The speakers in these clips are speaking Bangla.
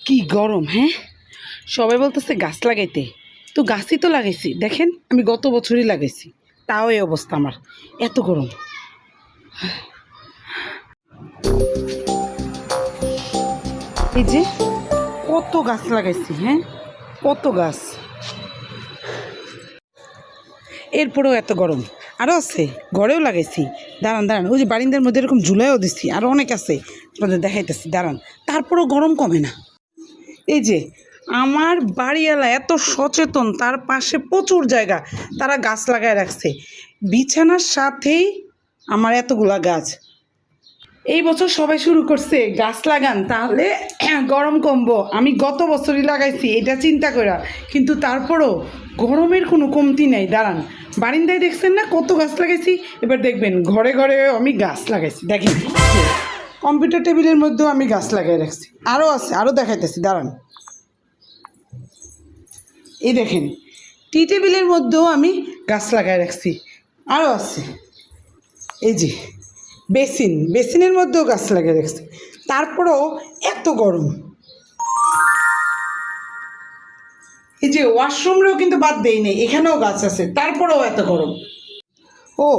কি গরম, হ্যাঁ। সবাই বলতেছে গাছ লাগাইতে, তো গাছই তো লাগাইছি। দেখেন আমি গত বছরই লাগাইছি, তাও এই অবস্থা আমার, এত গরম। এই যে কত গাছ লাগাইছি, হ্যাঁ, কত গাছ, এরপরেও এত গরম। আরও আছে, ঘরেও লাগাইছি। দাঁড়ান দাঁড়ান, ওই যে বারিন্দার মধ্যে এরকম ঝুলাইও দিছি, আরও অনেক আছে, আপনাদের দেখাইতেছি দাঁড়ান। তারপরেও গরম কমে না। এই যে আমার বাড়িওয়ালা এত সচেতন, তার পাশে প্রচুর জায়গা তারা গাছ লাগায় রাখছে, বিছানার সাথেই আমার এতগুলা গাছ। এই বছর সবাই শুরু করছে গাছ লাগান, তাহলে গরম কমবো। আমি গত বছরই লাগাইছি এটা চিন্তা করা, কিন্তু তারপরও গরমের কোনো কমতি নেই। দাঁড়ান, বারিন্দায় দেখছেন না কত গাছ লাগাইছি, এবার দেখবেন ঘরে ঘরে আমি গাছ লাগাইছি। দেখেন কম্পিউটার টেবিলের মধ্যেও আমি গাছ লাগাই রাখছি, আরও আছে, আরও দেখাইতেছি দাঁড়ান। এই দেখেন টি টেবিলের মধ্যেও আমি গাছ লাগাই রাখছি, আরও আছে। এই যে বেসিনের মধ্যেও গাছ লাগিয়ে রাখছি, তারপরেও এত গরম। এই যে ওয়াশরুমরেও কিন্তু বাদ দেই নেই, এখানেও গাছ আছে, তারপরেও এত গরম। ও,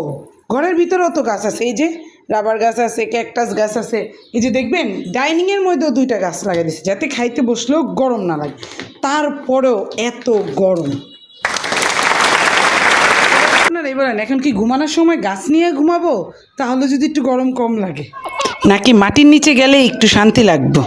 ঘরের ভিতরেও তো গাছ আছে, এই যে রাবার গাছ আছে, ক্যাকটাস গাছ আছে। এই যে দেখবেন ডাইনিংয়ের মধ্যেও 2টা গাছ লাগিয়ে দিয়েছে, যাতে খাইতে বসলেও গরম না লাগে, তারপরেও এত গরম। আপনারা বলেন এখন কি ঘুমানোর সময় গাছ নিয়ে ঘুমাবো, তাহলে যদি একটু গরম কম লাগে, নাকি মাটির নিচে গেলে একটু শান্তি লাগবে?